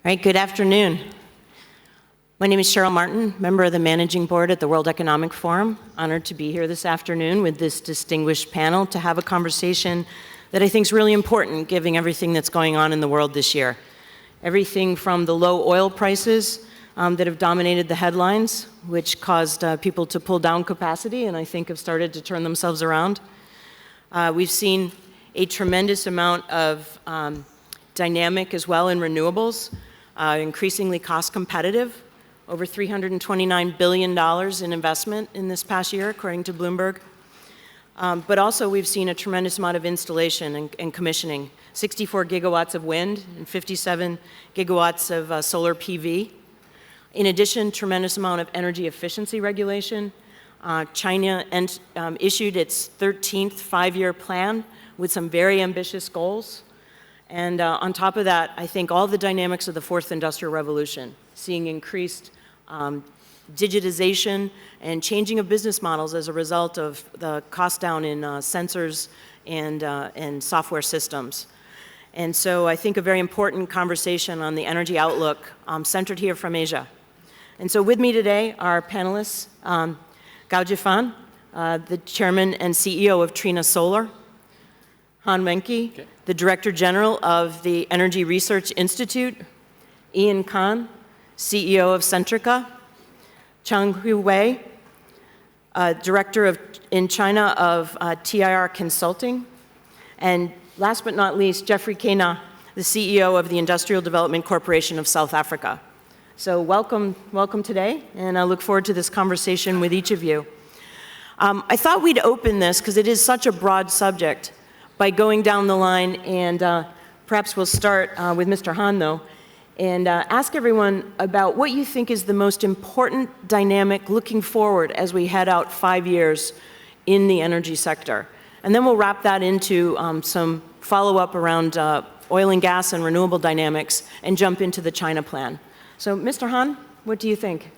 All right, good afternoon. My name is Cheryl Martin, member of the Managing Board at the World Economic Forum. Honored to be here this afternoon with this distinguished panel to have a conversation that I think is really important given everything that's going on in the world this year. Everything from the low oil prices that have dominated the headlines, which caused people to pull down capacity and I think have started to turn themselves around. We've seen a tremendous amount of dynamic as well in renewables, increasingly cost competitive, over $329 billion in investment in this past year, according to Bloomberg. But also we've seen a tremendous amount of installation and commissioning, 64 gigawatts of wind and 57 gigawatts of solar PV. In addition, tremendous amount of energy efficiency regulation. China issued its 13th five-year plan with some very ambitious goals. And on top of that, I think all the dynamics of the fourth industrial revolution, seeing increased digitization and changing of business models as a result of the cost down in sensors and software systems. And so I think a very important conversation on the energy outlook centered here from Asia. And so with me today are panelists, Jifan, the chairman and CEO of Trina Solar, Wenke, the Director General of the Energy Research Institute, Iain, CEO of Centrica, Changhua, Director in China of TIR Consulting, and last but not least, Geoffrey Qhena, the CEO of the Industrial Development Corporation of South Africa. So welcome today, and I look forward to this conversation with each of you. I thought we'd open this, because it is such a broad subject, by going down the line, and perhaps we'll start with Mr. Han, though, and ask everyone about what you think is the most important dynamic looking forward as we head out 5 years in the energy sector. And then we'll wrap that into some follow-up around oil and gas and renewable dynamics and jump into the China plan. So, Mr. Han, what do you think?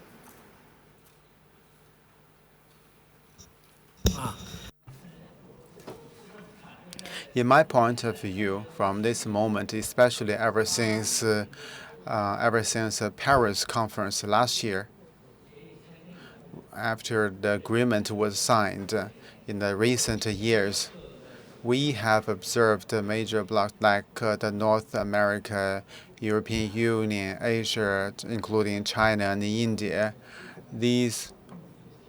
In my point of view, from this moment, especially ever since the Paris conference last year, after the agreement was signed in the recent years, we have observed major blocs like the North America, European Union, Asia, including China and India. These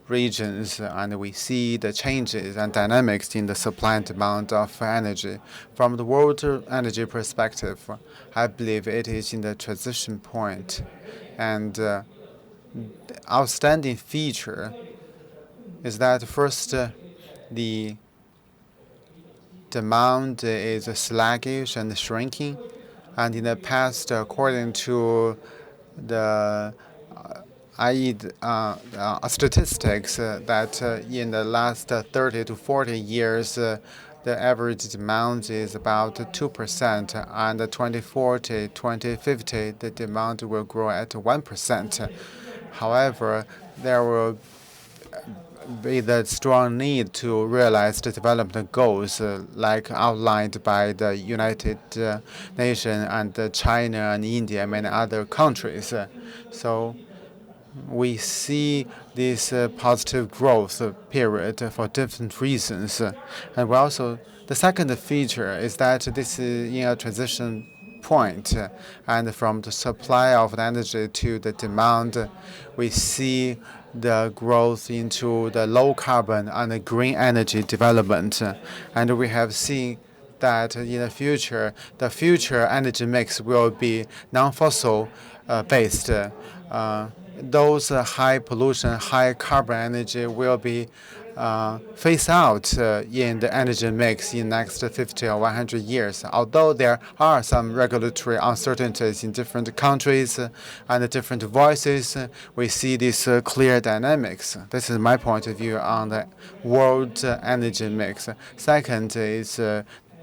regions, and we see the changes and dynamics in the supply and demand of energy. From the world energy perspective, I believe it is in the transition point. And the outstanding feature is that first, the demand is sluggish and shrinking. And in the past, according to the statistics that in the last 30 to 40 years, the average demand is about 2%, and 2040, 2050, the demand will grow at 1%. However, there will be the strong need to realize the development goals like outlined by the United Nations and China and India and many other countries. So we see this positive growth period for different reasons. And we also, the second feature is that this is in a transition point. And from the supply of energy to the demand, we see the growth into the low carbon and the green energy development. And we have seen that in the future energy mix will be non-fossil based. Those high pollution, high carbon energy will be phased out in the energy mix in the next 50 or 100 years. Although there are some regulatory uncertainties in different countries and different voices, we see this clear dynamics. This is my point of view on the world energy mix. Second is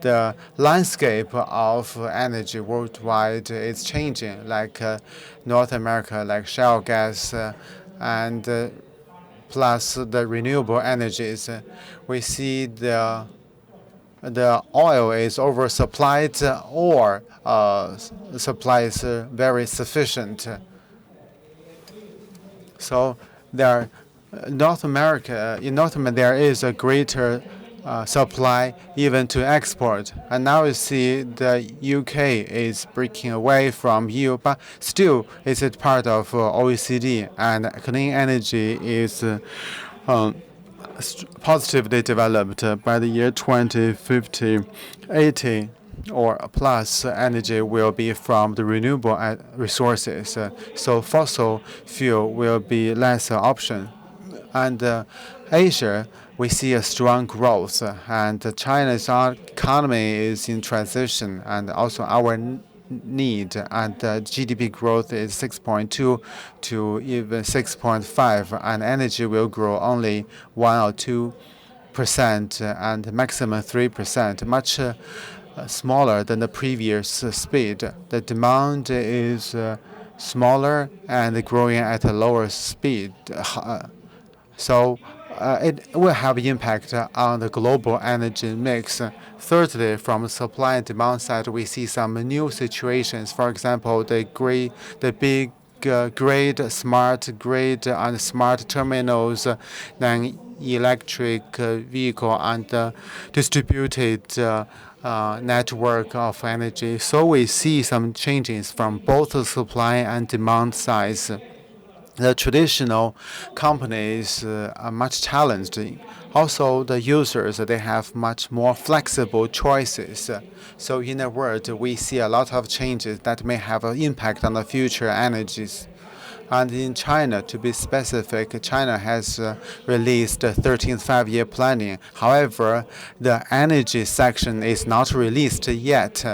the landscape of energy worldwide is changing, like North America, like shale gas, and plus the renewable energies. We see the the oil is oversupplied or supply is very sufficient. So there, North America, in North America, there is a greater supply even to export. And now you see the UK is breaking away from EU, but still it's a part of OECD, and clean energy is positively developed by the year 2050, 80 or plus energy will be from the renewable resources. So fossil fuel will be less option. And Asia, we see a strong growth, and China's economy is in transition, and also our need, and GDP growth is 6.2 to even 6.5, and energy will grow only 1 or 2% and maximum 3%, much smaller than the previous speed. The demand is smaller and growing at a lower speed. So it will have impact on the global energy mix. Thirdly, from the supply and demand side, we see some new situations. For example, the big grid, smart grid, and smart terminals, then electric vehicle and distributed network of energy. So we see some changes from both the supply and demand sides. The traditional companies are much challenged. Also, the users, they have much more flexible choices. So in a word, we see a lot of changes that may have an impact on the future energies. And in China, to be specific, China has released the 13th five-year planning. However, the energy section is not released yet.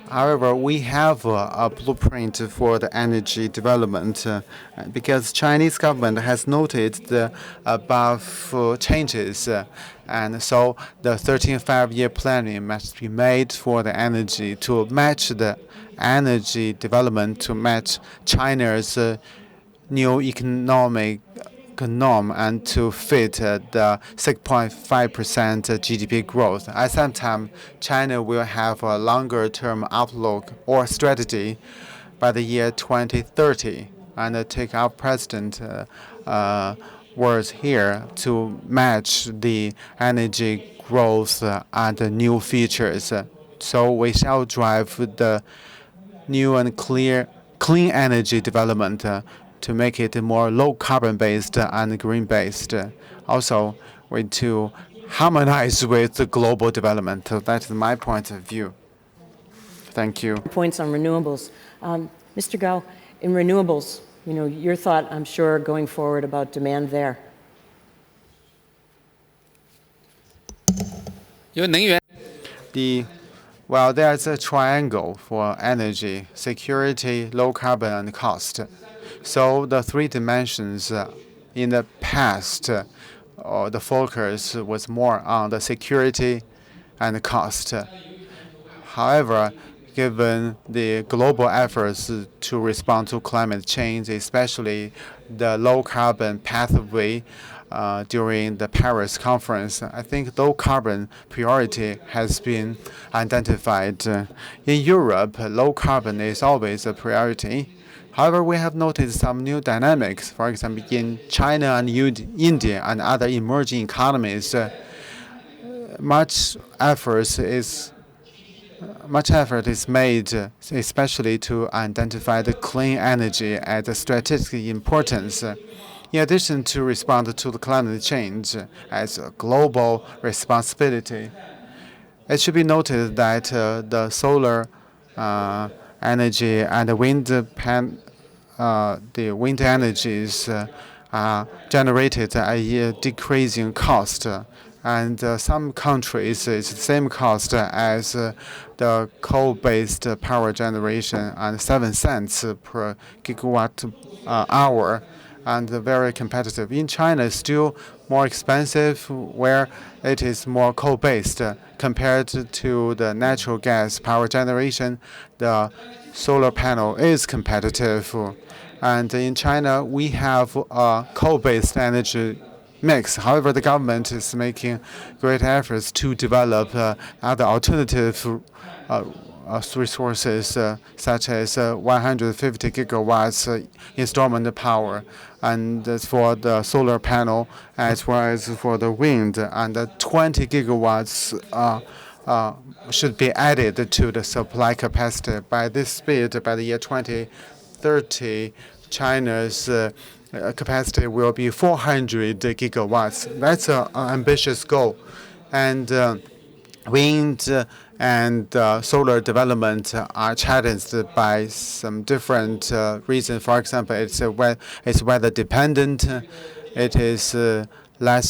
However, we have a blueprint for the energy development because Chinese government has noted the above changes, and so the 13th five-year planning must be made for the energy to match the energy development to match China's new economic norm and to fit the 6.5% GDP growth. At some time, China will have a longer-term outlook or strategy by the year 2030 and take our president words here to match the energy growth and the new features. So we shall drive the new and clean energy development to make it more low carbon based and green based. Also, we to harmonize with the global development. So that is my point of view. Thank you. Points on renewables. Mr. Gao, in renewables, your thought, I'm sure, going forward about demand there. Well, there's a triangle for energy: security, low carbon, and cost. So the three dimensions in the past, the focus was more on the security and the cost. However, given the global efforts to respond to climate change, especially the low carbon pathway during the Paris conference, I think low carbon priority has been identified. In Europe, low carbon is always a priority. However, we have noticed some new dynamics. For example, in China and India and other emerging economies, much effort is made, especially to identify the clean energy as a strategic importance. In addition to respond to the climate change as a global responsibility, it should be noted that the solar energy and the wind energies are generated at a decreasing cost. And some countries, it's the same cost as the coal-based power generation, and 7 cents per gigawatt hour, and very competitive. In China, it's still more expensive, where it is more coal-based. Compared to the natural gas power generation, the solar panel is competitive. And in China, we have a coal-based energy mix. However, the government is making great efforts to develop other alternative resources such as 150 gigawatts installment power, and for the solar panel as well as for the wind, and 20 gigawatts should be added to the supply capacity. By this speed, by the year 2030, China's capacity will be 400 gigawatts. That's an ambitious goal. And wind and solar development are challenged by some different reasons. For example, it's weather dependent, it is less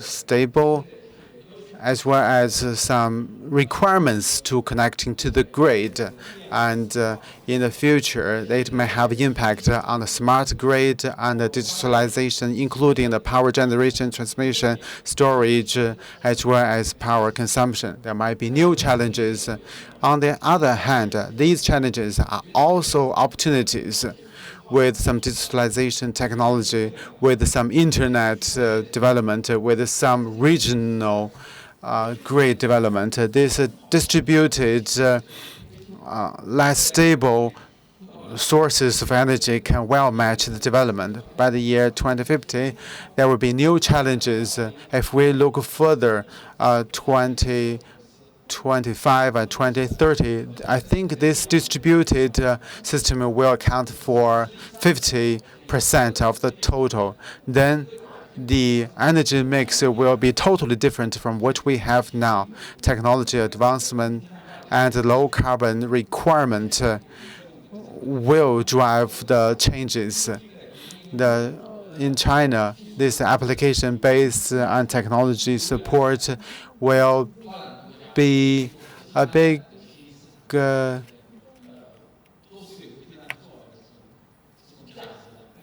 stable, as well as some requirements to connecting to the grid. And in the future, it may have impact on the smart grid and the digitalization, including the power generation, transmission, storage, as well as power consumption. There might be new challenges. On the other hand, these challenges are also opportunities. With some digitalization technology, with some internet development, with some regional grid development, this distributed, less stable sources of energy can well match the development. By the year 2050, there will be new challenges. If we look further, 2025 and 2030, I think this distributed system will account for 50% of the total. Then the energy mix will be totally different from what we have now. Technology advancement and low carbon requirement will drive the changes. In China, this application based on technology support will be a big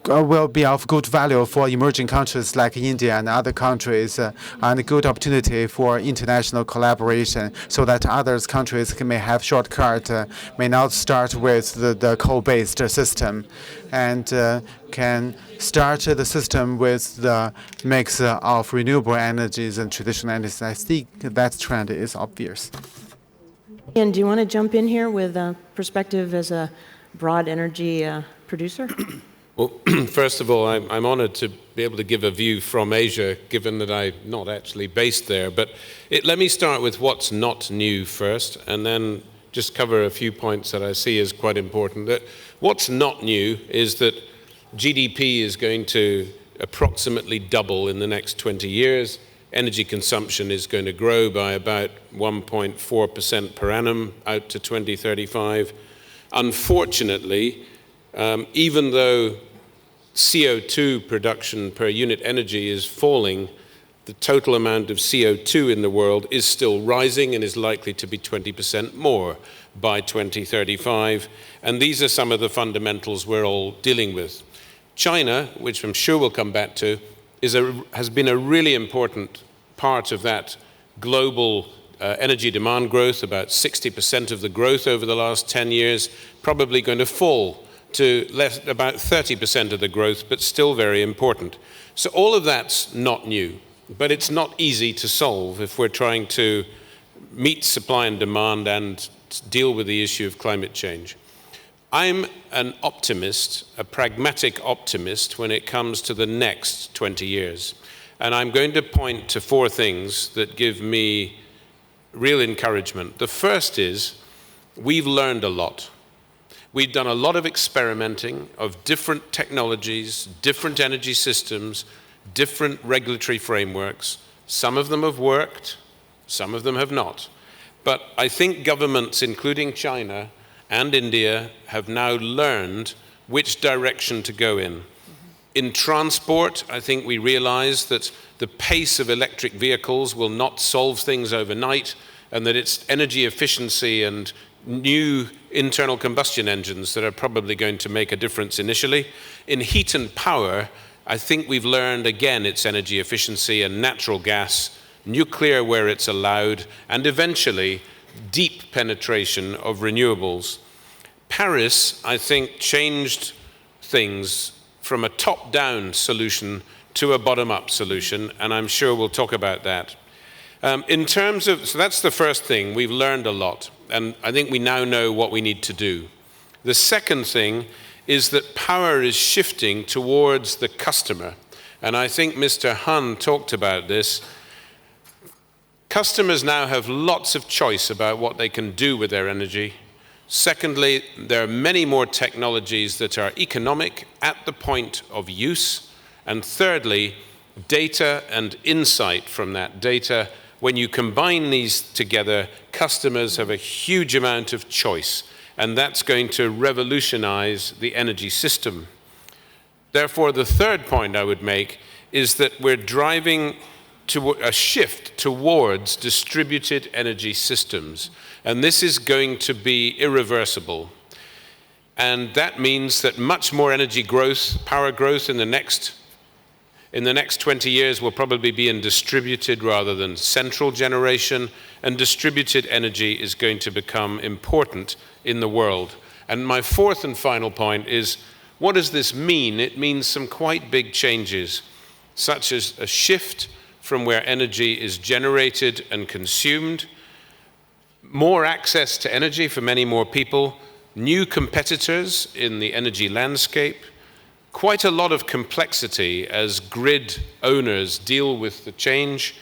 will be of good value for emerging countries like India and other countries, and a good opportunity for international collaboration so that other countries may have shortcut, may not start with the coal-based system, and can start the system with the mix of renewable energies and traditional energies. I think that trend is obvious. Iain, do you want to jump in here with a perspective as a broad energy producer? Well, first of all, I'm honored to be able to give a view from Asia, given that I'm not actually based there. But let me start with what's not new first, and then just cover a few points that I see as quite important. That what's not new is that GDP is going to approximately double in the next 20 years. Energy consumption is going to grow by about 1.4% per annum out to 2035. Unfortunately, even though CO2 production per unit energy is falling, the total amount of CO2 in the world is still rising and is likely to be 20% more by 2035. And these are some of the fundamentals we're all dealing with. China, which I'm sure we'll come back to, has been a really important part of that global energy demand growth. About 60% of the growth over the last 10 years, probably going to fall to about 30% of the growth, but still very important. So all of that's not new, but it's not easy to solve if we're trying to meet supply and demand and deal with the issue of climate change. I'm an optimist, a pragmatic optimist when it comes to the next 20 years. And I'm going to point to four things that give me real encouragement. The first is we've learned a lot. We've done a lot of experimenting of different technologies, different energy systems, different regulatory frameworks. Some of them have worked, some of them have not. But I think governments, including China and India, have now learned which direction to go in. In transport, I think we realize that the pace of electric vehicles will not solve things overnight, and that it's energy efficiency and new internal combustion engines that are probably going to make a difference initially. In heat and power, I think we've learned, again, it's energy efficiency and natural gas, nuclear where it's allowed, and eventually deep penetration of renewables. Paris, I think, changed things from a top-down solution to a bottom-up solution, and I'm sure we'll talk about that. In terms of, so that's the first thing, we've learned a lot, and I think we now know what we need to do. The second thing is that power is shifting towards the customer, and I think Mr. Hun talked about this. Customers now have lots of choice about what they can do with their energy. Secondly, there are many more technologies that are economic at the point of use. And thirdly, data and insight from that data. When you combine these together, customers have a huge amount of choice, and that's going to revolutionize the energy system. Therefore, the third point I would make is that we're driving to a shift towards distributed energy systems, and this is going to be irreversible. And that means that much more energy growth, power growth in the next 20 years will probably be in distributed rather than central generation, and distributed energy is going to become important in the world. And my fourth and final point is, what does this mean? It means some quite big changes, such as a shift from where energy is generated and consumed, more access to energy for many more people, new competitors in the energy landscape, quite a lot of complexity as grid owners deal with the change,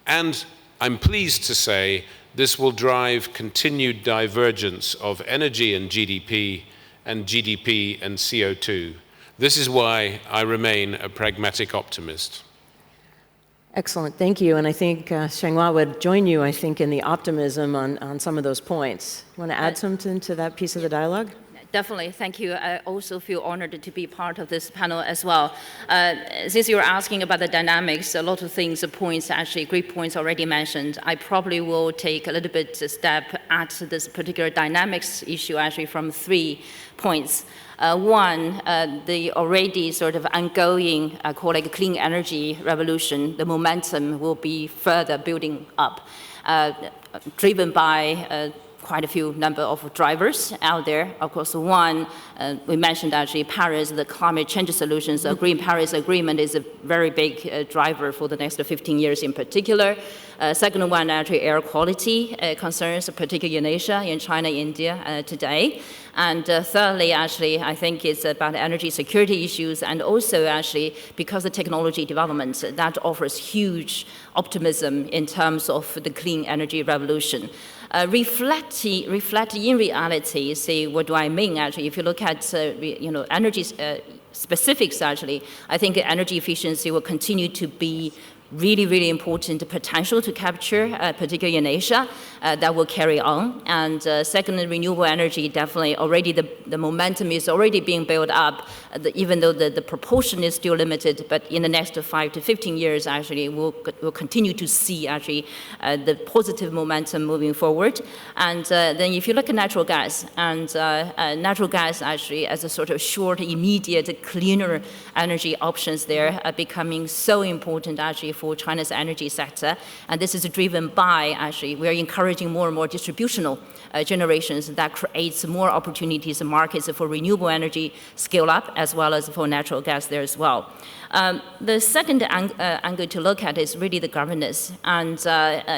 and I'm pleased to say this will drive continued divergence of energy and GDP and CO2. This is why I remain a pragmatic optimist. Excellent, thank you. And I think Changhua would join you, I think, in the optimism on some of those points. Want to add something to that piece of the dialogue? Definitely, thank you. I also feel honored to be part of this panel as well. Since you were asking about the dynamics, a lot of things, points, actually great points already mentioned. I probably will take a little bit a step at this particular dynamics issue actually from 3 points. One, the already sort of ongoing, I call it clean energy revolution, the momentum will be further building up, driven by quite a few number of drivers out there. Of course, one, we mentioned actually Paris, the climate change solutions, the Green Paris Agreement is a very big driver for the next 15 years in particular. Second one, actually air quality concerns, particularly in Asia, in China, India today. And thirdly, actually, I think it's about energy security issues, and also actually because of technology development, that offers huge optimism in terms of the clean energy revolution. Reflecting in reality, say, what do I mean actually? If you look at energy specifics actually, I think energy efficiency will continue to be really, really important potential to capture, particularly in Asia, that will carry on. And second, renewable energy, definitely already the momentum is already being built up, even though the proportion is still limited, but in the next 5 to 15 years, actually, we'll continue to see actually the positive momentum moving forward. And then if you look at natural gas, and natural gas actually as a sort of short, immediate, cleaner energy options there are becoming so important actually for China's energy sector, and this is driven by, actually, we're encouraging more and more distributional generations that creates more opportunities and markets for renewable energy scale up, as well as for natural gas there as well. The second angle to look at is really the governance, and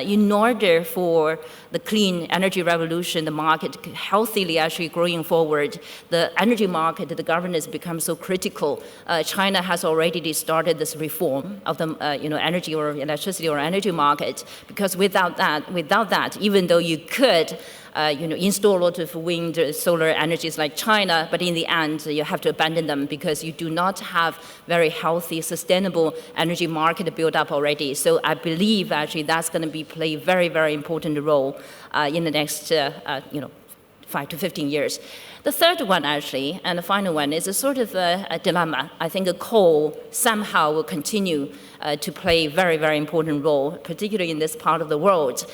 in order for the clean energy revolution, the market healthily actually growing forward, the energy market, the governance becomes so critical. China has already started this reform of the energy or electricity or energy market, because without that, even though you could install a lot of wind, solar energies like China, but in the end, you have to abandon them because you do not have very healthy, sustainable energy market built up already. So I believe actually that's going to play a very, very important role in the next 5 to 15 years. The third one, actually, and the final one, is a sort of a dilemma. I think coal somehow will continue to play a very, very important role, particularly in this part of the world.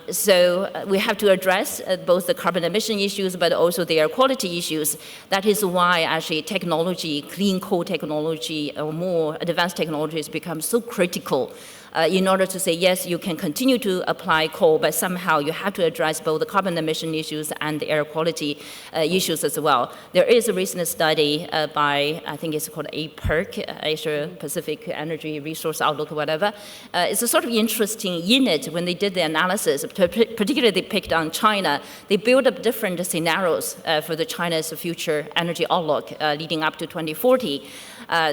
So we have to address both the carbon emission issues, but also the air quality issues. That is why actually technology, clean coal technology, or more advanced technologies become so critical in order to say, yes, you can continue to apply coal, but somehow you have to address both the carbon emission issues and the air quality issues as well. There is a recent study by, I think it's called APERC, Asia Pacific Energy Resource Outlook or whatever. It's a sort of interesting in it when they did the analysis, particularly they picked on China. They built up different scenarios for the China's future energy outlook leading up to 2040.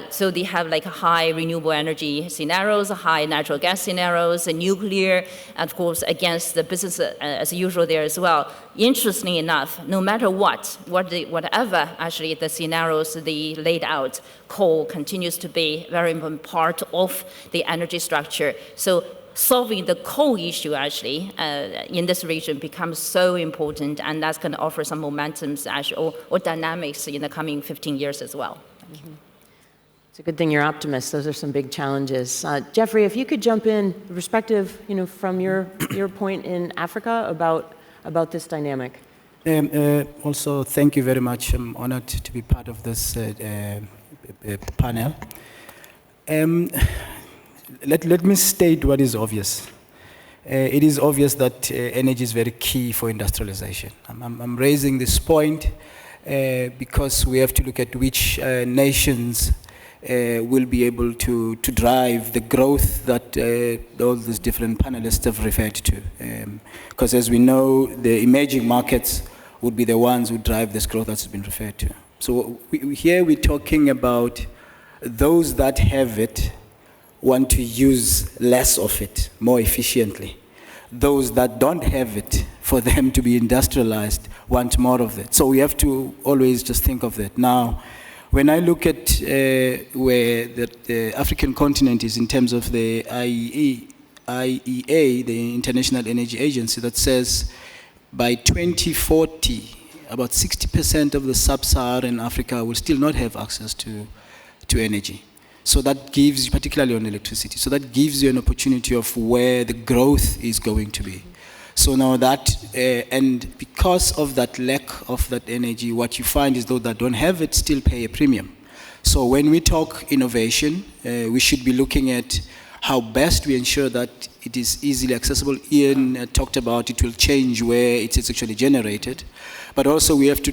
So they have like high renewable energy scenarios, high natural gas scenarios, and nuclear, and of course against the business as usual there as well. Interestingly enough, no matter whatever actually the scenarios they laid out, coal continues to be a very important part of the energy structure. So solving the coal issue actually in this region becomes so important, and that's going to offer some momentum actually, or dynamics in the coming 15 years as well. Mm-hmm. It's a good thing you're optimists. Those are some big challenges. Geoffrey, if you could jump in, perspective, from your point in Africa about this dynamic. Also, thank you very much. I'm honored to be part of this panel. Let me state what is obvious. It is obvious that energy is very key for industrialization. I'm raising this point because we have to look at which nations will be able to drive the growth that all these different panelists have referred to. Because as we know, the emerging markets would be the ones who drive this growth that's been referred to. So here we're talking about those that have it want to use less of it more efficiently. Those that don't have it, for them to be industrialized, want more of it. So we have to always just think of that. Now, when I look at where the African continent is in terms of the IEA, the International Energy Agency, that says by 2040, about 60% of the sub-Saharan Africa will still not have access to energy. So that gives, particularly on electricity, so that gives you an opportunity of where the growth is going to be. So now that, and because of that lack of that energy, what you find is those that don't have it still pay a premium. So when we talk innovation, we should be looking at how best we ensure that it is easily accessible. Iain talked about it will change where it is actually generated, but also we have to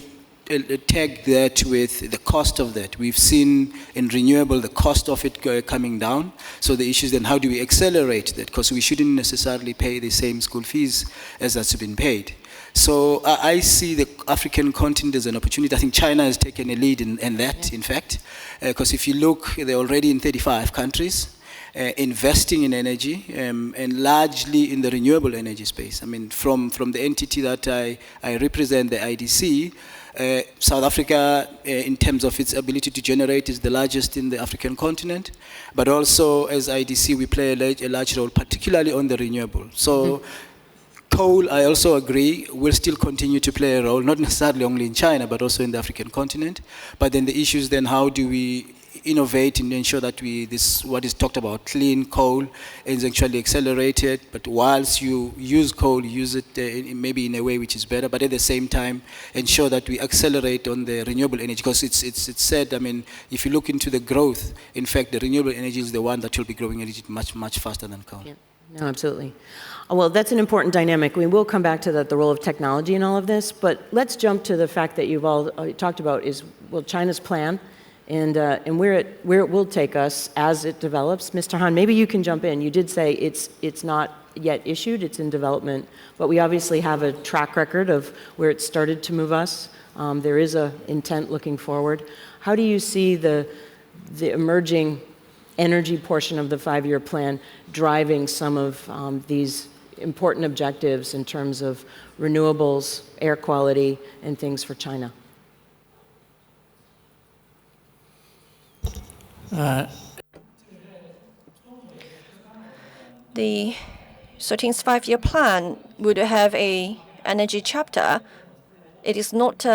tag that with the cost of that. We've seen in renewable the cost of it coming down. So the issue is then how do we accelerate that? Because we shouldn't necessarily pay the same school fees as that's been paid. So I see the African continent as an opportunity. I think China has taken a lead in that, in fact. Because if you look, they're already in 35 countries. Investing in energy and largely in the renewable energy space. I mean, from the entity that I represent, the IDC, South Africa, in terms of its ability to generate, is the largest in the African continent. But also, as IDC, we play a large role, particularly on the renewable. So coal, I also agree, will still continue to play a role, not necessarily only in China, but also in the African continent. But then the issue is then how do we innovate and ensure that what is talked about, clean coal, is actually accelerated. But whilst you use coal, use it maybe in a way which is better, but at the same time, ensure that we accelerate on the renewable energy. Because it's said, I mean, if you look into the growth, in fact, the renewable energy is the one that will be growing energy much, much faster than coal. Yeah. No, absolutely. Well, that's an important dynamic. We will come back to the role of technology in all of this, but let's jump to the fact that you've all talked about is, well, China's plan, and where it will take us as it develops. Mr. Han, maybe you can jump in. You did say it's not yet issued, it's in development, but we obviously have a track record of where it started to move us. There is an intent looking forward. How do you see the emerging energy portion of the 5-year plan driving some of these important objectives in terms of renewables, air quality, and things for China? The 13th 5-year plan would have an energy chapter. It is not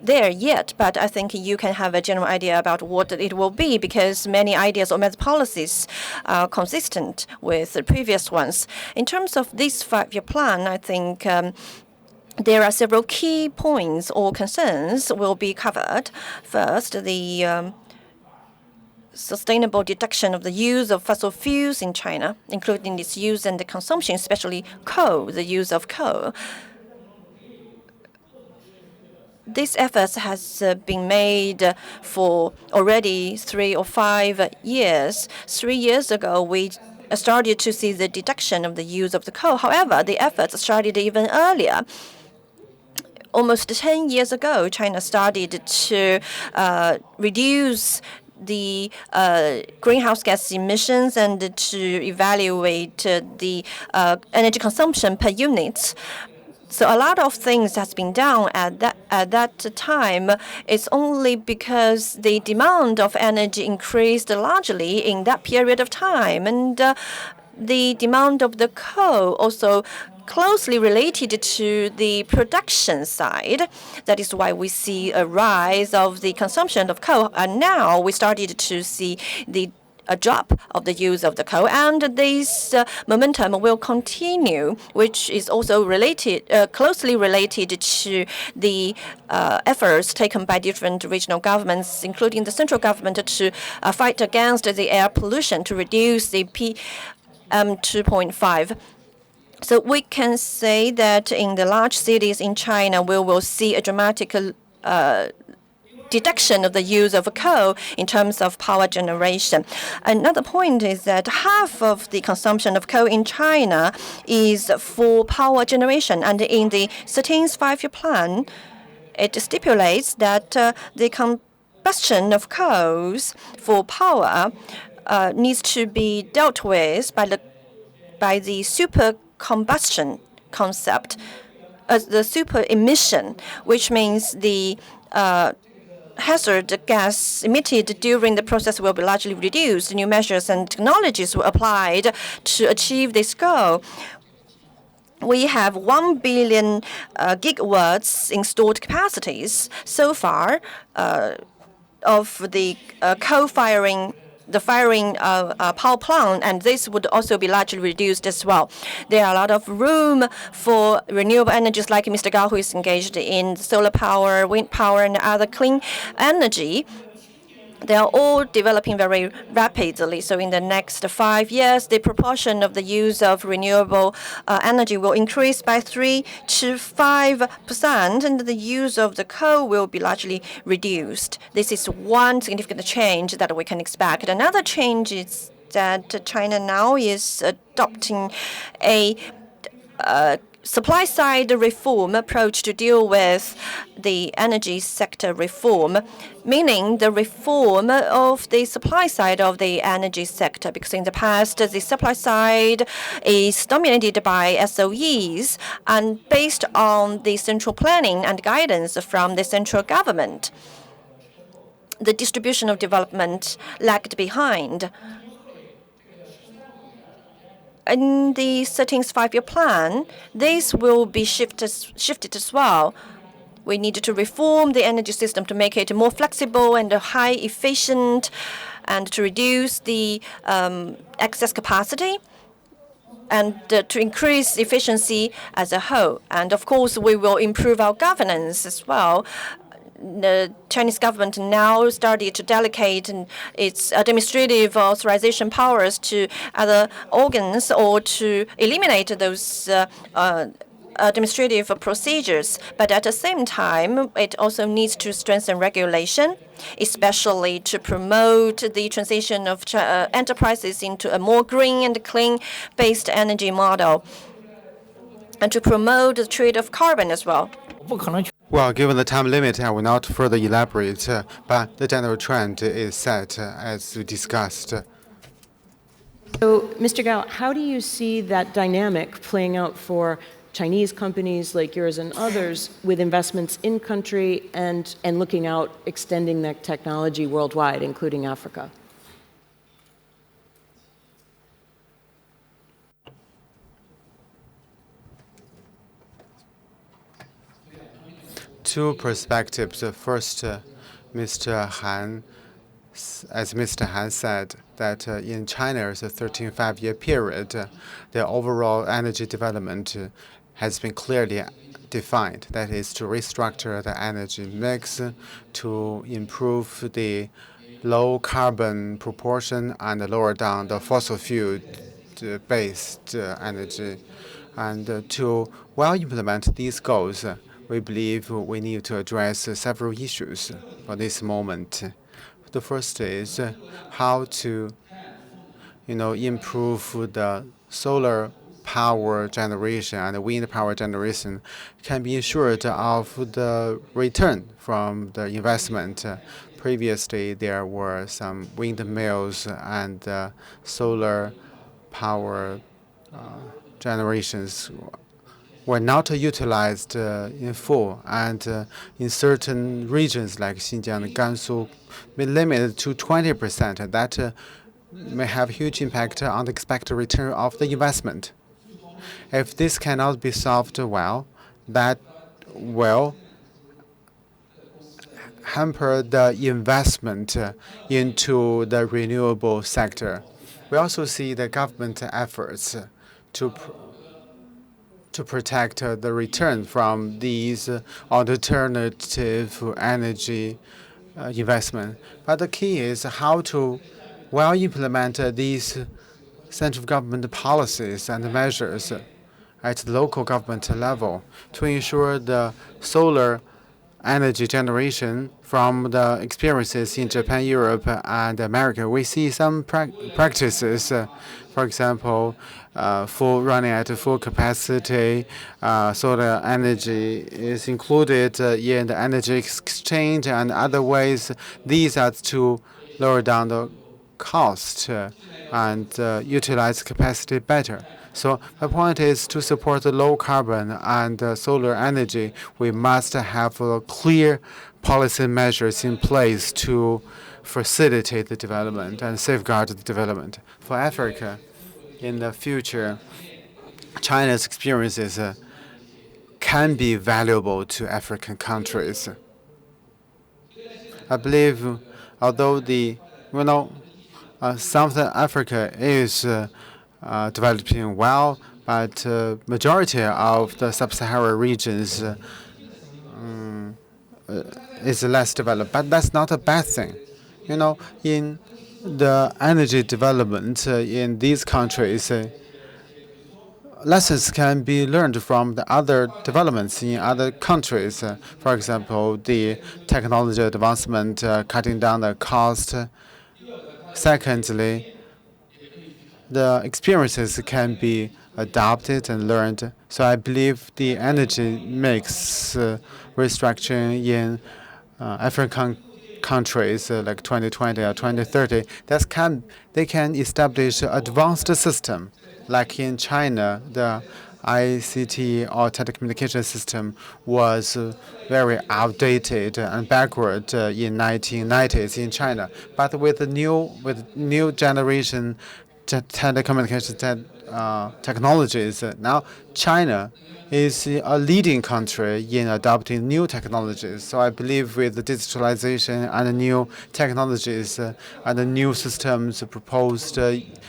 there yet, but I think you can have a general idea about what it will be, because many ideas or many policies are consistent with the previous ones. In terms of this 5-year plan, I think there are several key points or concerns will be covered. First, the sustainable reduction of the use of fossil fuels in China, including its use and the consumption, especially coal, the use of coal. This effort has been made for already 3 or 5 years. 3 years ago, we started to see the reduction of the use of the coal. However, the efforts started even earlier. Almost 10 years ago, China started to reduce the greenhouse gas emissions and to evaluate the energy consumption per unit. So a lot of things has been done at that time. It's only because the demand of energy increased largely in that period of time, and the demand of the coal also closely related to the production side. That is why we see a rise of the consumption of coal. And now we started to see a drop of the use of the coal, and this momentum will continue, which is also closely related to the efforts taken by different regional governments, including the central government, to fight against the air pollution, to reduce the PM2.5. So we can say that in the large cities in China, we will see a dramatic reduction of the use of coal in terms of power generation. Another point is that half of the consumption of coal in China is for power generation. And in the 13th 5-year plan, it stipulates that the combustion of coals for power needs to be dealt with by the super combustion concept, the super emission, which means the hazard gas emitted during the process will be largely reduced. New measures and technologies were applied to achieve this goal. We have 1 billion gigawatts installed capacities so far of the coal-firing power plant, and this would also be largely reduced as well. There are a lot of room for renewable energies, like Mr. Gao, who is engaged in solar power, wind power, and other clean energy. They are all developing very rapidly. So in the next 5 years, the proportion of the use of renewable energy will increase by 3 to 5%, and the use of the coal will be largely reduced. This is one significant change that we can expect. Another change is that China now is adopting a supply-side reform approach to deal with the energy sector reform, meaning the reform of the supply side of the energy sector, because in the past, the supply side is dominated by SOEs and based on the central planning and guidance from the central government. The distribution of development lagged behind. In the 13th 5-year plan, this will be shifted as well. We need to reform the energy system to make it more flexible and high efficient, and to reduce the excess capacity, and to increase efficiency as a whole. And of course, we will improve our governance as well. The Chinese government now started to delegate its administrative authorization powers to other organs, or to eliminate those administrative procedures. But at the same time, it also needs to strengthen regulation, especially to promote the transition of enterprises into a more green and clean-based energy model, and to promote the trade of carbon as well. Well, given the time limit, I will not further elaborate, but the general trend is set as we discussed. So, Mr. Gao, how do you see that dynamic playing out for Chinese companies like yours and others with investments in country and looking out, extending that technology worldwide, including Africa? two perspectives. First, Mr. Han, as Mr. Han said, that in China's 13 5-year period, the overall energy development has been clearly defined. That is to restructure the energy mix, to improve the low carbon proportion and lower down the fossil fuel-based energy. And to well implement these goals, we believe we need to address several issues for this moment. The first is how to improve the solar power generation and wind power generation can be ensured of the return from the investment. Previously, there were some windmills and solar power generations were not utilized in full, and in certain regions like Xinjiang and Gansu, been limited to 20%. That may have huge impact on the expected return of the investment. If this cannot be solved well, that will hamper the investment into the renewable sector. We also see the government efforts to protect the return from these alternative energy investment. But the key is how to well implement these central government policies and measures at the local government level to ensure the solar energy generation from the experiences in Japan, Europe, and America. We see some practices, for example, running at full capacity, solar energy is included in the energy exchange and other ways. These are to lower down the cost and utilize capacity better. So my point is to support the low carbon and solar energy, we must have clear policy measures in place to facilitate the development and safeguard the development. For Africa, in the future, China's experiences can be valuable to African countries. I believe, although Southern Africa is developing well, but majority of the sub-Saharan regions is less developed. But that's not a bad thing. In the energy development in these countries, lessons can be learned from the other developments in other countries. For example, the technology advancement, cutting down the cost. Secondly, the experiences can be adopted and learned. So I believe the energy mix restructuring in African countries like 2020 or 2030, they can establish an advanced system. Like in China, the ICT or telecommunication system was very outdated and backward in 1990s in China. But with the new generation telecommunication technologies, now China is a leading country in adopting new technologies. So I believe with the digitalization and the new technologies and the new systems proposed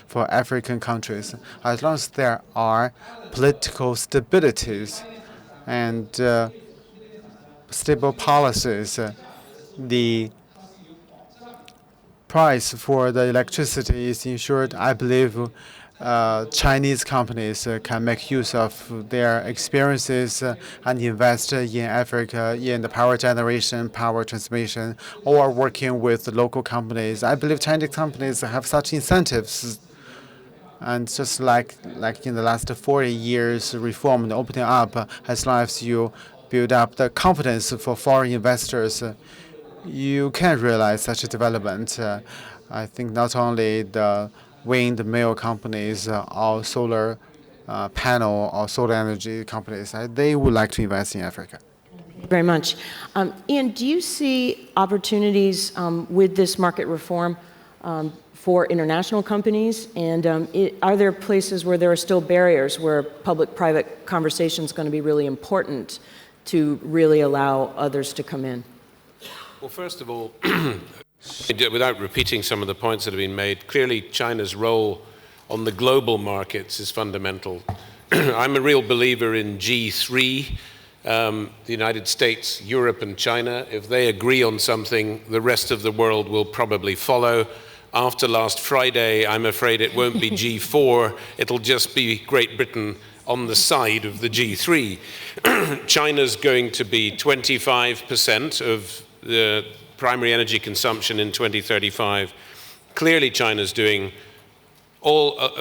for African countries, as long as there are political stabilities and stable policies, the price for the electricity is ensured. I believe Chinese companies can make use of their experiences and invest in Africa in the power generation, power transmission, or working with local companies. I believe Chinese companies have such incentives. And just like in the last 40 years, reform and opening up, as long as you build up the confidence for foreign investors, you can realize such a development. I think not only the windmill companies or solar panel or solar energy companies, they would like to invest in Africa. Thank you very much. Iain, do you see opportunities with this market reform for international companies? And are there places where there are still barriers where public-private conversation is going to be really important to really allow others to come in? Well, first of all, without repeating some of the points that have been made, clearly China's role on the global markets is fundamental. I'm a real believer in G3, the United States, Europe, and China. If they agree on something, the rest of the world will probably follow. After last Friday, I'm afraid it won't be G4, it'll just be Great Britain on the side of the G3. China's going to be 25% of the primary energy consumption in 2035. Clearly, China's doing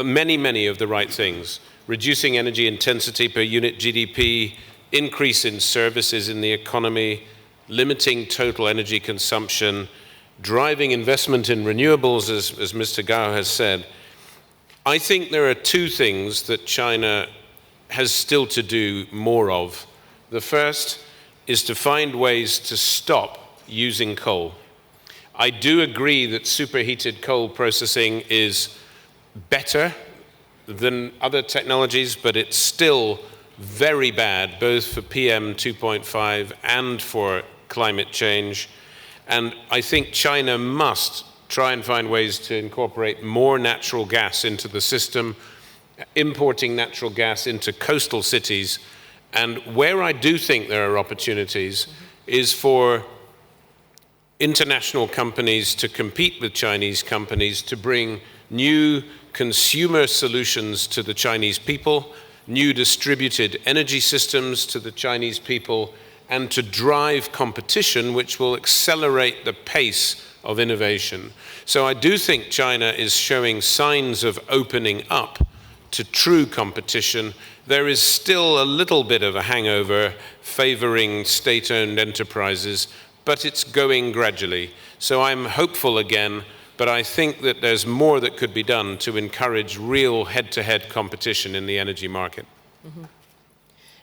many of the right things. Reducing energy intensity per unit GDP, increase in services in the economy, limiting total energy consumption, driving investment in renewables, as Mr. Gao has said. I think there are two things that China has still to do more of. The first is to find ways to stop using coal. I do agree that superheated coal processing is better than other technologies, but it's still very bad, both for PM 2.5 and for climate change. And I think China must try and find ways to incorporate more natural gas into the system, importing natural gas into coastal cities. And where I do think there are opportunities is for international companies to compete with Chinese companies to bring new consumer solutions to the Chinese people, new distributed energy systems to the Chinese people, and to drive competition, which will accelerate the pace of innovation. So I do think China is showing signs of opening up to true competition. There is still a little bit of a hangover favoring state-owned enterprises, but it's going gradually. So I'm hopeful again, but I think that there's more that could be done to encourage real head-to-head competition in the energy market.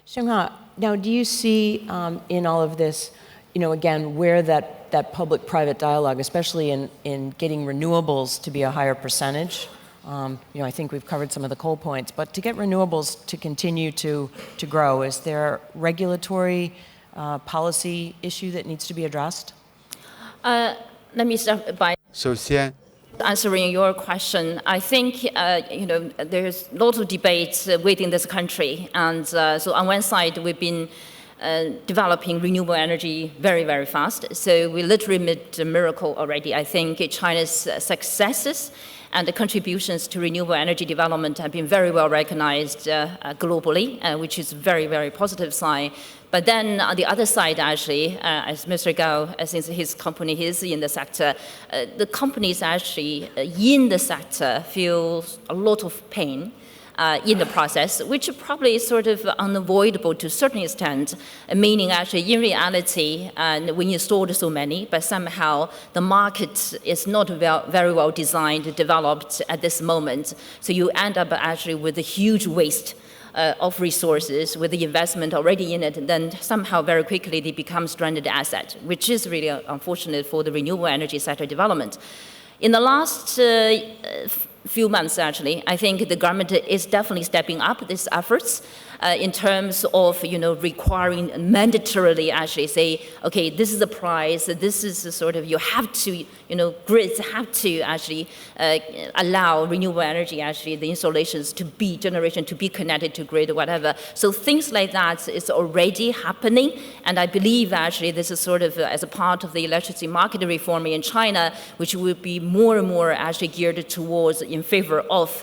Changhua, now do you see in all of this, again, where that public-private dialogue, especially in getting renewables to be a higher percentage? I think we've covered some of the coal points, but to get renewables to continue to grow, is there regulatory policy issue that needs to be addressed? Let me start by 首先， answering your question. I think there's lots of debates within this country, and so on one side we've been developing renewable energy very fast. So we literally made a miracle already. I think China's successes and the contributions to renewable energy development have been very well recognized globally, which is very positive sign. But then on the other side, actually, as Mr. Gao, since his company is in the sector, the companies actually in the sector feel a lot of pain in the process, which probably is sort of unavoidable to a certain extent, meaning actually in reality, when you stored so many, but somehow the market is not very well designed, developed at this moment, so you end up actually with a huge waste of resources with the investment already in it, then somehow very quickly they become stranded asset, which is really unfortunate for the renewable energy sector development. In the last few months, actually, I think the government is definitely stepping up these efforts in terms of, requiring mandatorily actually say, okay, this is the price, this is the sort of, you have to, grids have to actually allow renewable energy, actually, the installations to be, generation to be connected to grid or whatever. So things like that is already happening, and I believe actually this is sort of as a part of the electricity market reform in China, which will be more and more actually geared towards in favor of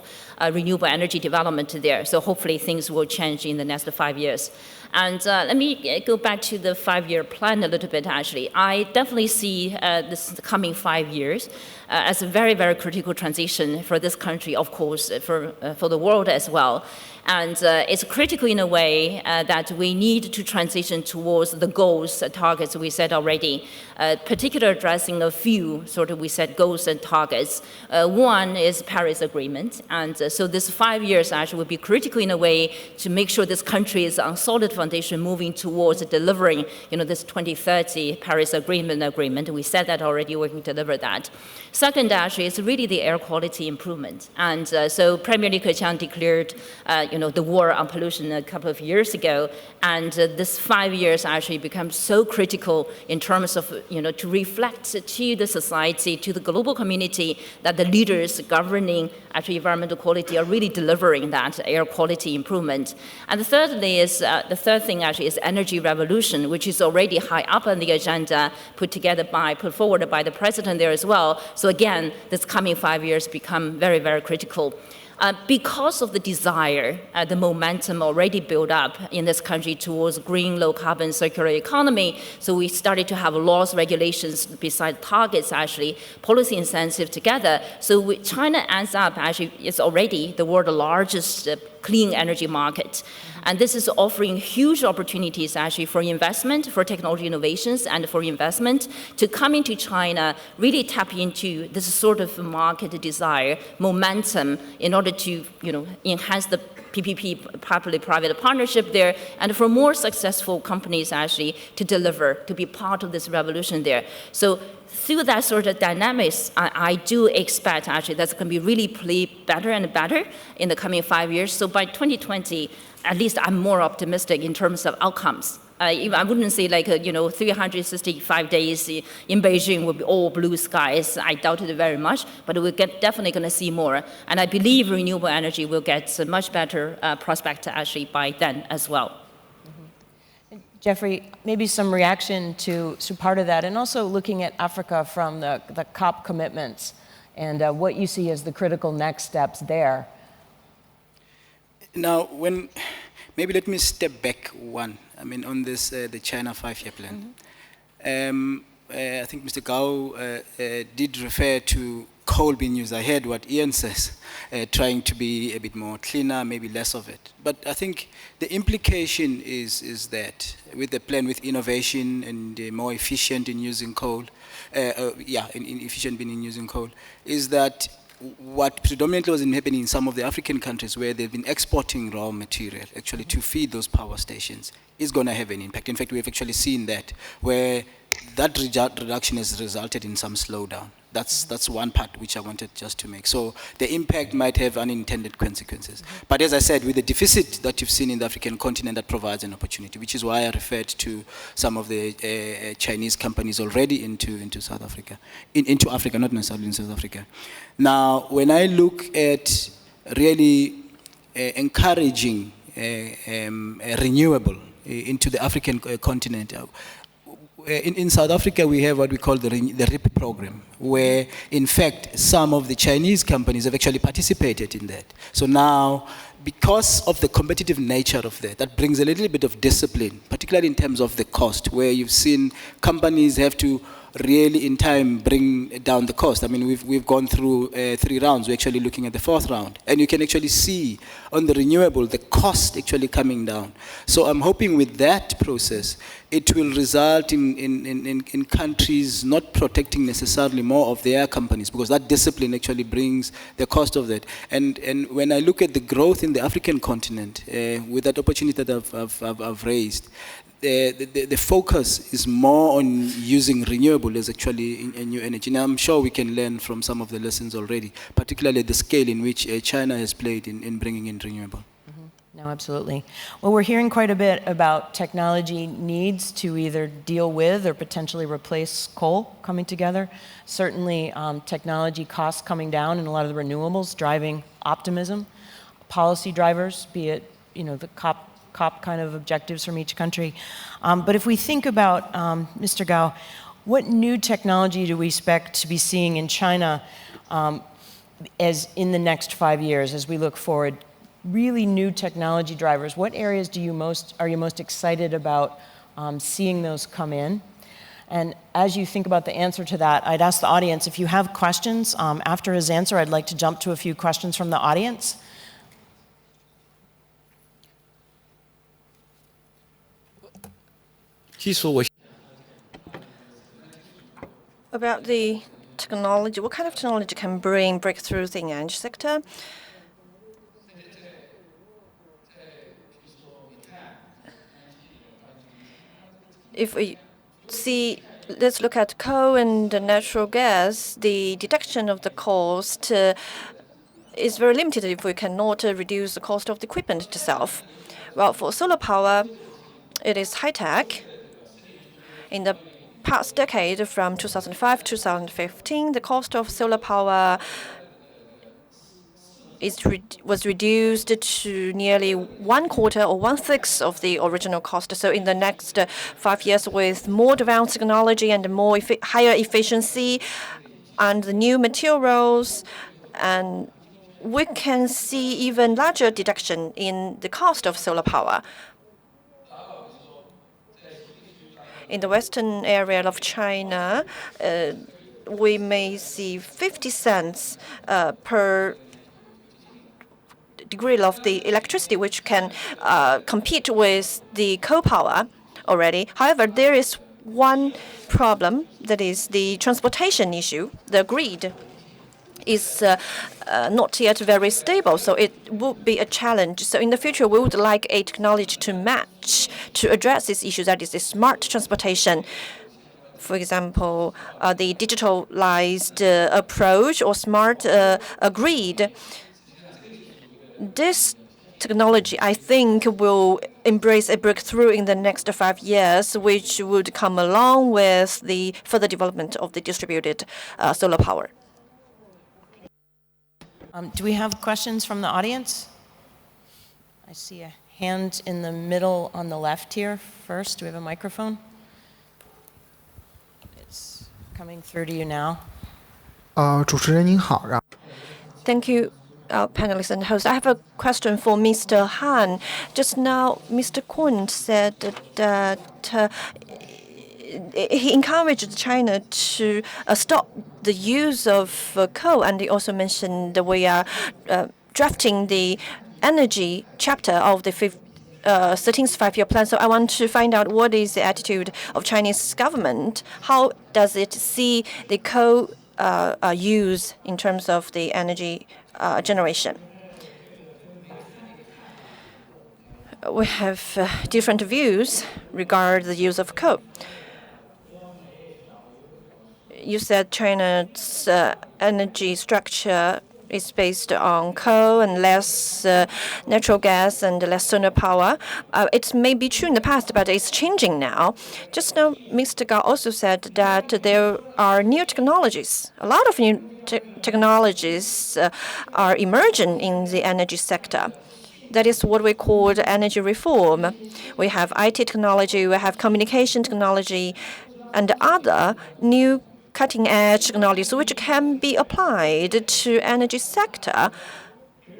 renewable energy development there. So hopefully things will change in the next 5 years. And let me go back to the 5-year plan a little bit, actually. I definitely see this coming 5 years as a very critical transition for this country, of course, for the world as well. And it's critical in a way that we need to transition towards the goals, targets we set already, particularly addressing a few sort of we set goals and targets. One is Paris Agreement. And so this 5 years actually will be critical in a way to make sure this country is on solid foundation foundation moving towards delivering, this 2030 Paris Agreement. We said that already, we can deliver that. Second, actually, is really the air quality improvement. And so Premier Li Keqiang declared, the war on pollution a couple of years ago. And this 5 years actually becomes so critical in terms of, to reflect to the society, to the global community, that the leaders governing actually environmental quality are really delivering that air quality improvement. And the third thing actually is energy revolution, which is already high up on the agenda, put forward by the president there as well. So again, this coming 5 years become very, very critical. Because of the desire, the momentum already built up in this country towards green, low-carbon, circular economy, so we started to have laws, regulations, besides targets, actually, policy incentives together. So China ends up, actually, is already the world's largest clean energy market. And this is offering huge opportunities, actually, for investment, for technology innovations, and for investment to come into China, really tap into this sort of market desire, momentum, in order to, enhance the PPP, public-private partnership there, and for more successful companies, actually, to deliver, to be part of this revolution there. So through that sort of dynamics, I do expect, actually, that's going to be really play better and better in the coming 5 years. So by 2020, at least I'm more optimistic in terms of outcomes. I wouldn't say 365 days in Beijing will be all blue skies. I doubt it very much, but we're definitely going to see more. And I believe renewable energy will get a much better prospect actually by then as well. Mm-hmm. Geoffrey, maybe some reaction to part of that, and also looking at Africa from the COP commitments and what you see as the critical next steps there. Now, maybe let me step back one. On this, the China 5-year plan. Mm-hmm. I think Mr. Gao did refer to coal being used. I heard what Iain says, trying to be a bit more cleaner, maybe less of it. But I think the implication is that with the plan, with innovation and more efficient in using coal, efficient in using coal, is that what predominantly was happening in some of the African countries where they've been exporting raw material actually to feed those power stations is going to have an impact. In fact, we've actually seen that where that reduction has resulted in some slowdown. That's one part which I wanted just to make. So the impact might have unintended consequences. But as I said, with the deficit that you've seen in the African continent, that provides an opportunity, which is why I referred to some of the Chinese companies already into South Africa, into Africa, not necessarily in South Africa. Now, when I look at really encouraging renewable into the African continent, in South Africa, we have what we call the RIP program, where, in fact, some of the Chinese companies have actually participated in that. So now, because of the competitive nature of that brings a little bit of discipline, particularly in terms of the cost, where you've seen companies have to really, in time, bring down the cost. We've gone through 3 rounds. We're actually looking at the 4th round. And you can actually see on the renewable, the cost actually coming down. So I'm hoping with that process, it will result in countries not protecting necessarily more of their companies, because that discipline actually brings the cost of that. And when I look at the growth in the African continent, with that opportunity that I've raised, the focus is more on using renewable as actually a new energy. Now, I'm sure we can learn from some of the lessons already, particularly the scale in which China has played in bringing in renewable. No, absolutely. Well, we're hearing quite a bit about technology needs to either deal with or potentially replace coal coming together. Certainly, technology costs coming down and a lot of the renewables driving optimism. Policy drivers, be it the COP kind of objectives from each country. But if we think about, Mr. Gao, what new technology do we expect to be seeing in China as in the next 5 years as we look forward? Really new technology drivers. What areas are you most excited about seeing those come in? And as you think about the answer to that, I'd ask the audience, if you have questions after his answer, I'd like to jump to a few questions from the audience. About the technology, what kind of technology can bring breakthroughs in the energy sector? if we see, let's look at coal and natural gas, the deduction of the cost is very limited if we cannot reduce the cost of the equipment itself. Well, for solar power, it is high-tech. In the past decade, from 2005 to 2015, the cost of solar power was reduced to nearly 1/4 or 1/6 of the original cost. So in the next 5 years, with more advanced technology and more higher efficiency and the new materials, and we can see even larger deduction in the cost of solar power. In the western area of China, we may see 50 cents per degree of the electricity, which can compete with the coal power already. However, there is one problem, that is the transportation issue. The grid is not yet very stable, so it would be a challenge. So in the future, we would like a technology to match, to address this issue, that is the smart transportation. For example, the digitalized approach or smart grid. This technology, I think, will embrace a breakthrough in the next 5 years, which would come along with the further development of the distributed solar power. Do we have questions from the audience? I see a hand in the middle on the left here first. Do we have a microphone? It's coming through to you now. 主持人您好， Thank you, panelists and hosts. I have a question for Mr. Han. Just now, Mr. Conn said that he encouraged China to stop the use of coal, and he also mentioned that we are drafting the energy chapter of the 13th five-year plan. So I want to find out what is the attitude of Chinese government. How does it see the coal use in terms of the energy generation? We have different views regarding the use of coal. You said China's energy structure is based on coal and less natural gas and less solar power. It may be true in the past, but it's changing now. Just now, Mr. Gao also said that there are new technologies. A lot of new technologies are emerging in the energy sector. That is what we call energy reform. We have IT technology, we have communication technology, and other new cutting-edge technologies which can be applied to energy sector.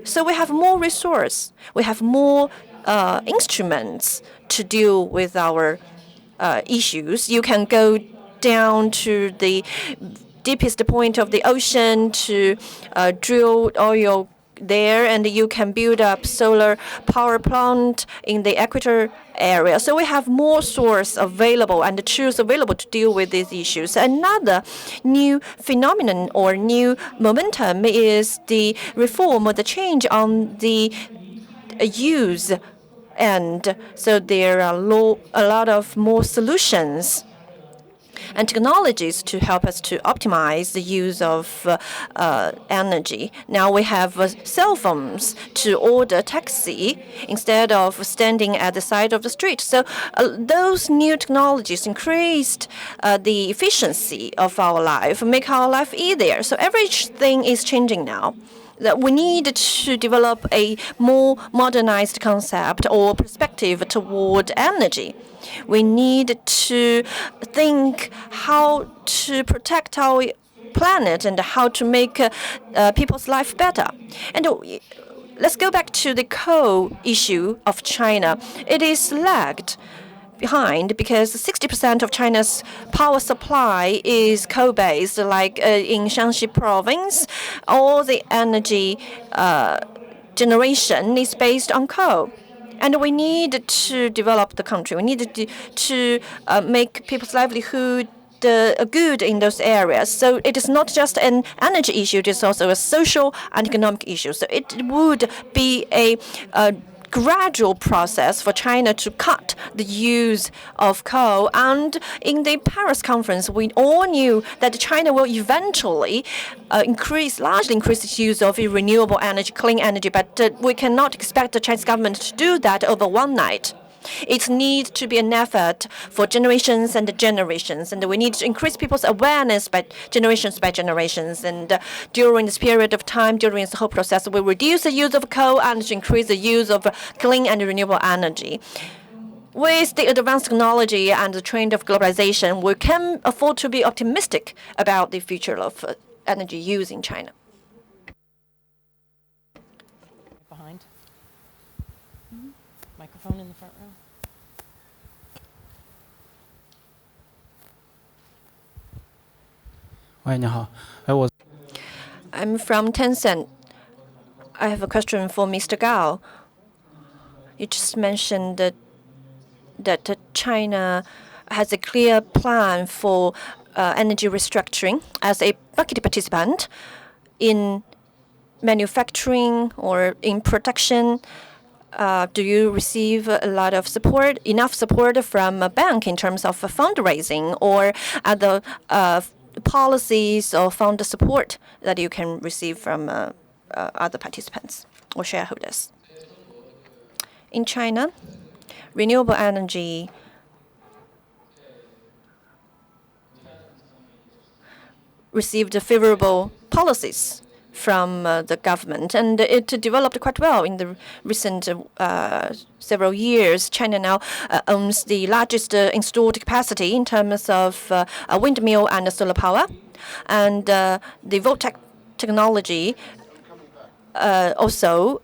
So we have more resource, we have more instruments to deal with our issues. You can go down to the deepest point of the ocean to drill oil there, and you can build up solar power plant in the equator area. So we have more source available and tools available to deal with these issues. Another new phenomenon or new momentum is the reform or the change on the use, and so there are a lot of more solutions and technologies to help us to optimize the use of energy. Now we have cell phones to order taxi instead of standing at the side of the street. So those new technologies increased the efficiency of our life, make our life easier. So everything is changing now. That we need to develop a more modernized concept or perspective toward energy. We need to think how to protect our planet and how to make people's life better. And let's go back to the coal issue of China. It is lagged behind because 60% of China's power supply is coal-based, like in Shanxi province. All the energy generation is based on coal. And we need to develop the country. We need to make people's livelihood good in those areas. So it is not just an energy issue, it is also a social and economic issue. So it would be a gradual process for China to cut the use of coal. And in the Paris conference, we all knew that China will eventually largely increase its use of renewable energy, clean energy. But we cannot expect the Chinese government to do that over one night. It needs to be an effort for generations and generations, and we need to increase people's awareness by generations. And during this period of time, during this whole process, we reduce the use of coal and to increase the use of clean and renewable energy. With the advanced technology and the trend of globalization, we can afford to be optimistic about the future of energy use in China. Behind. Microphone in the front row. I'm from Tencent. I have a question for Mr. Gao. You just mentioned that China has a clear plan for energy restructuring. As a market participant in manufacturing or in production, do you receive a lot of support, enough support from a bank in terms of fundraising or other policies or fund support that you can receive from other participants or shareholders? In China, renewable energy received favorable policies from the government, and it developed quite well in the recent several years. China now owns the largest installed capacity in terms of windmill and solar power, and the voltaic technology also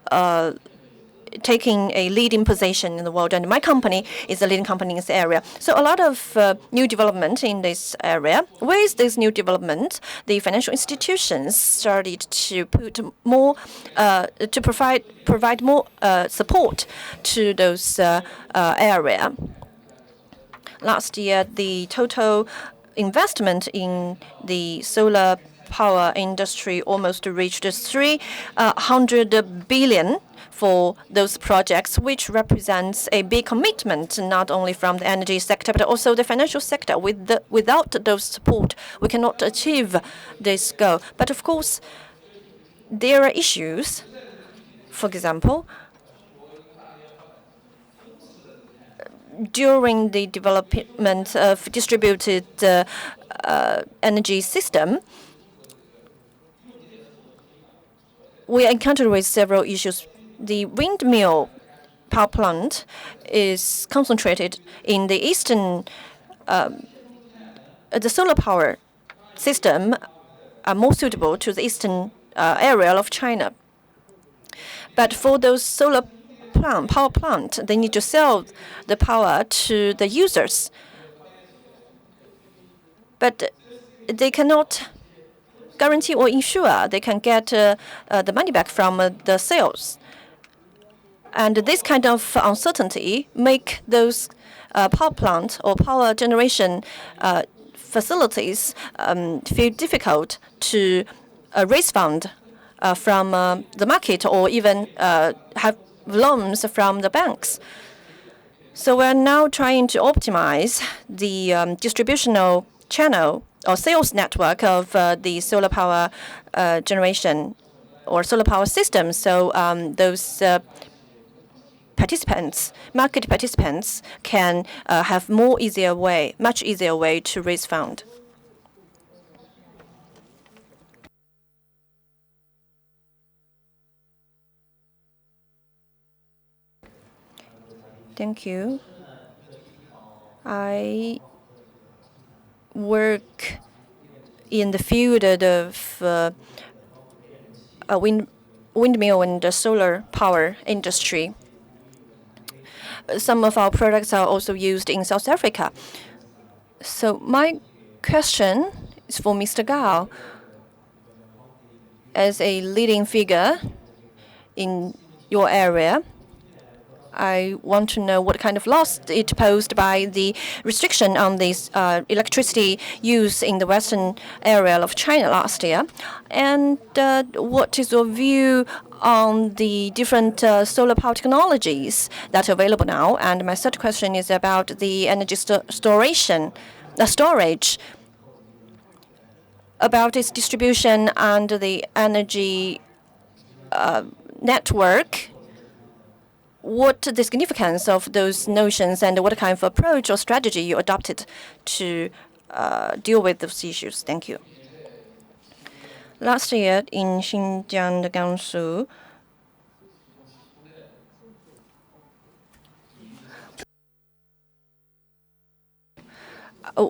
taking a leading position in the world, and my company is a leading company in this area. So a lot of new development in this area. With this new development, the financial institutions started to put more, to provide more support to those area. Last year, the total investment in the solar power industry almost reached 300 billion for those projects, which represents a big commitment not only from the energy sector but also the financial sector. Without those support, we cannot achieve this goal. But of course, there are issues. For example, during the development of distributed energy system, we encountered with several issues. The windmill power plant is concentrated in the eastern. The solar power system are more suitable to the eastern area of China. But for those solar power plant, they need to sell the power to the users. But they cannot guarantee or ensure they can get the money back from the sales. And this kind of uncertainty make those power plant or power generation facilities feel difficult to raise fund from the market or even have loans from the banks. So we're now trying to optimize the distributional channel or sales network of the solar power generation or solar power system. So those market participants can have much easier way to raise fund. Thank you. I work in the field of windmill and solar power industry. Some of our products are also used in South Africa. So my question is for Mr. Gao. As a leading figure in your area, I want to know what kind of loss it posed by the restriction on this electricity use in the western area of China last year. And what is your view on the different solar power technologies that are available now? And my third question is about the energy storage, about its distribution and the energy network. What the significance of those notions and what kind of approach or strategy you adopted to deal with those issues? Thank you. Last year in Xinjiang, Gansu,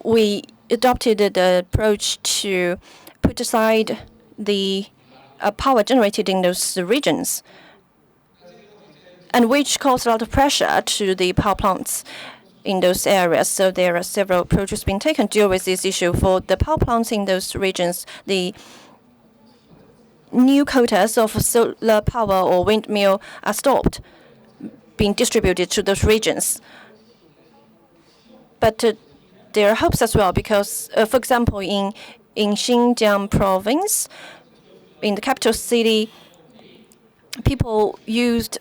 we adopted the approach to put aside the power generated in those regions, and which caused a lot of pressure to the power plants in those areas. So there are several approaches being taken to deal with this issue. For the power plants in those regions, the new quotas of solar power or windmill are stopped being distributed to those regions. But there are hopes as well because, for example, in Xinjiang province, in the capital city, people used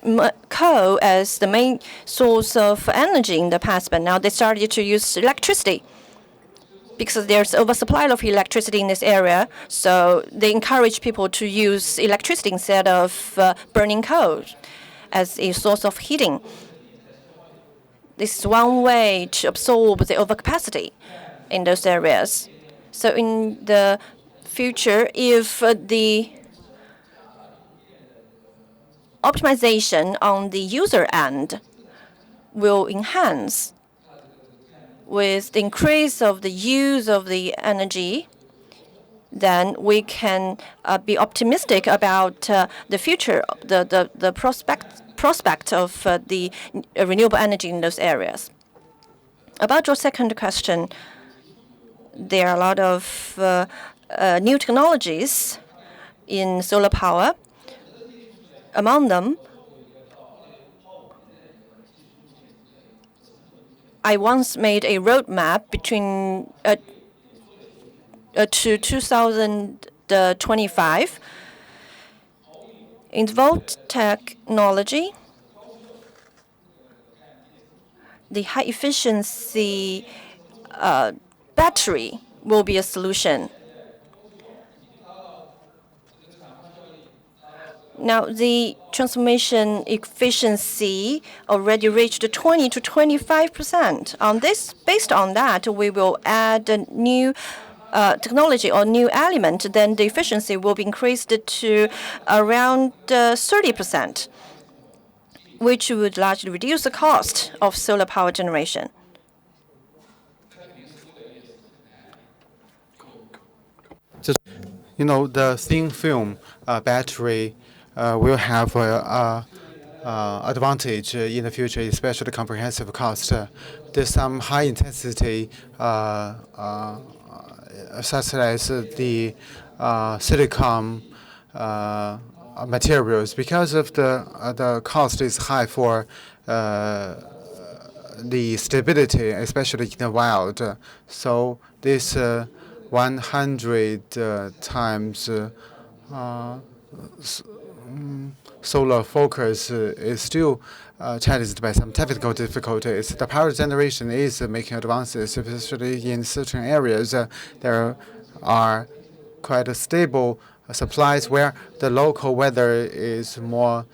coal as the main source of energy in the past, but now they started to use electricity because there's oversupply of electricity in this area. So they encourage people to use electricity instead of burning coal as a source of heating. This is one way to absorb the overcapacity in those areas. So in the future, if the optimization on the user end will enhance with the increase of the use of the energy, then we can be optimistic about the future, the prospect of the renewable energy in those areas. About your second question, there are a lot of new technologies in solar power. Among them, I once made a roadmap between to 2025. In volt technology, the high efficiency battery will be a solution. Now, the transformation efficiency already reached 20 to 25%. Based on that, we will add a new technology or new element. Then the efficiency will be increased to around 30%, which would largely reduce the cost of solar power generation. The thin film battery will have advantage in the future, especially comprehensive cost. There's some high intensity such as the silicon materials, because of the cost is high for the stability, especially in the wild. So this 100 times solar focus is still challenged by some technical difficulties. The power generation is making advances, especially in certain areas. There are quite stable supplies where the local weather is more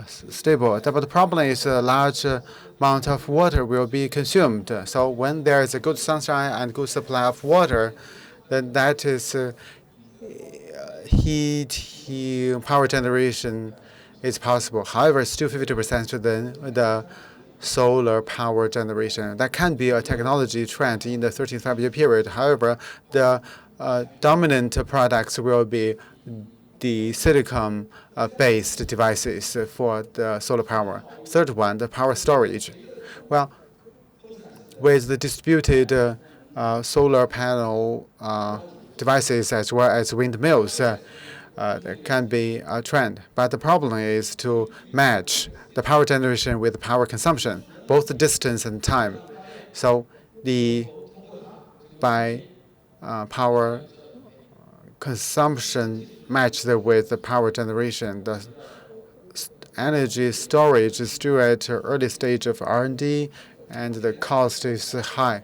stable. But the problem is a large amount of water will be consumed. So when there is a good sunshine and good supply of water, then that is heat power generation is possible. However, still 50% than the solar power generation. That can be a technology trend in the 13th-5-year period. However, the dominant products will be the silicon-based devices for the solar power. Third one, the power storage. Well, with the distributed solar panel devices as well as windmills, there can be a trend. But the problem is to match the power generation with the power consumption, both the distance and time. So by power consumption matched with the power generation, the energy storage is still at an early stage of R&D, and the cost is high.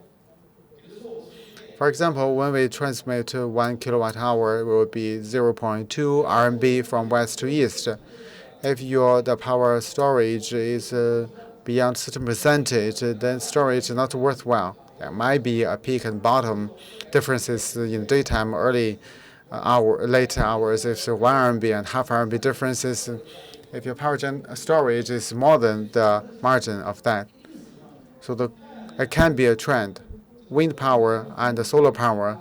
For example, when we transmit 1 kilowatt hour, it will be 0.2 RMB from west to east. If the power storage is beyond certain percentage, then storage is not worthwhile. There might be a peak and bottom differences in daytime, late hours. If it's 1 RMB and half RMB differences, if your power storage is more than the margin of that. So it can be a trend. Wind power and the solar power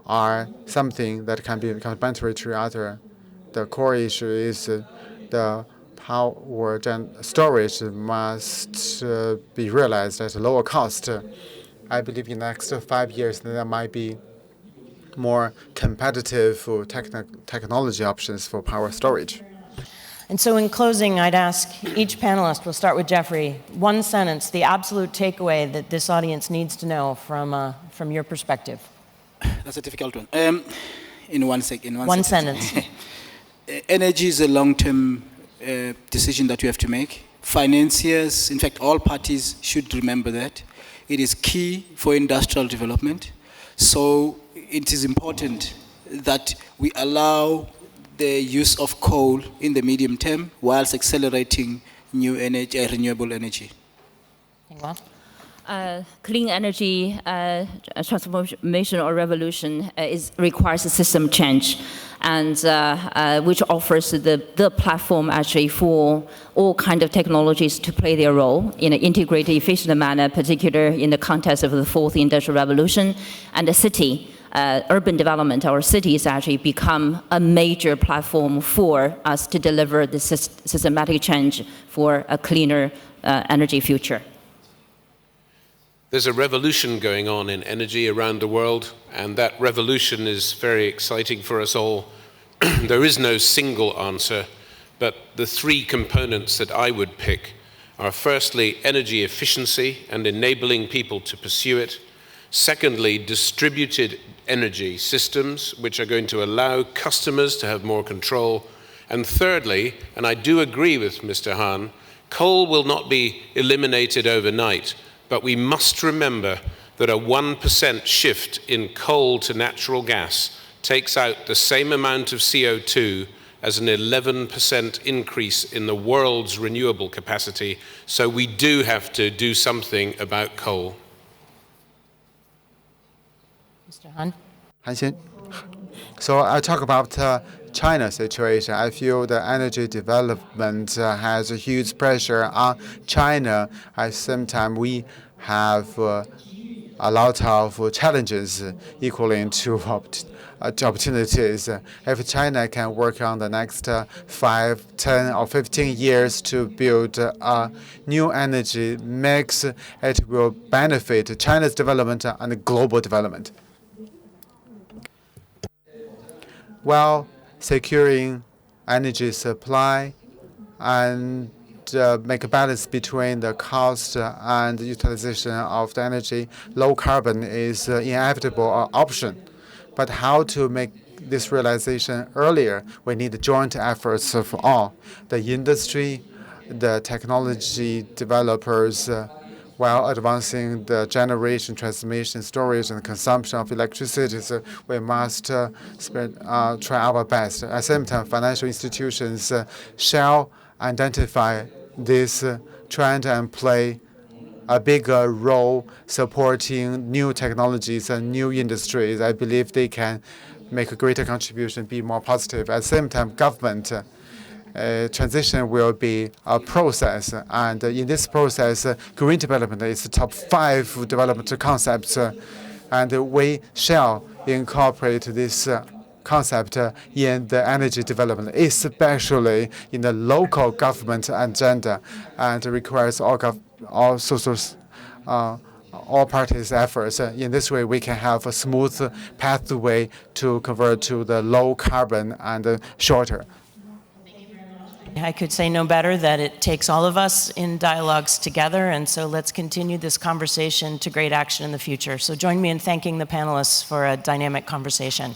are something that can be complementary to each other. The core issue is the power storage must be realized at a lower cost. I believe in the next 5 years there might be more competitive technology options for power storage. And so in closing, I'd ask each panelist, we'll start with Geoffrey, one sentence, the absolute takeaway that this audience needs to know from your perspective. That's a difficult one. In one sentence. Energy is a long-term decision that you have to make. Financiers, in fact, all parties should remember that. It is key for industrial development. So it is important that we allow the use of coal in the medium term whilst accelerating new energy, renewable energy. Clean energy transformation or revolution requires a system change, and which offers the platform actually for all kinds of technologies to play their role in an integrated, efficient manner, particularly in the context of the fourth industrial revolution. And the city, urban development, our cities actually become a major platform for us to deliver the systematic change for a cleaner energy future. There's a revolution going on in energy around the world, and that revolution is very exciting for us all. There is no single answer, but the three components that I would pick are firstly, energy efficiency and enabling people to pursue it. Secondly, distributed energy systems, which are going to allow customers to have more control. And thirdly, and I do agree with Mr. Han, coal will not be eliminated overnight, but we must remember that a 1% shift in coal to natural gas takes out the same amount of CO2 as an 11% increase in the world's renewable capacity. So we do have to do something about coal. Mr. Han? So I talk about China's situation. I feel the energy development has a huge pressure on China. At the same time, we have a lot of challenges equaling to opportunities. If China can work on the next 5, 10, or 15 years to build a new energy mix, it will benefit China's development and global development. While securing energy supply and make a balance between the cost and utilization of the energy, low carbon is an inevitable option. But how to make this realization earlier? We need joint efforts of all, the industry, the technology developers, while advancing the generation, transmission, storage, and consumption of electricity. So we must try our best. At the same time, financial institutions shall identify this trend and play a bigger role supporting new technologies and new industries. I believe they can make a greater contribution, be more positive. At the same time, government transition will be a process, and in this process, green development is the top 5 development concepts, and we shall incorporate this concept in the energy development, especially in the local government agenda, and requires all social all parties' efforts. In this way, we can have a smooth pathway to convert to the low carbon and shorter. I could say no better that it takes all of us in dialogues together, and so let's continue this conversation to great action in the future. So join me in thanking the panelists for a dynamic conversation.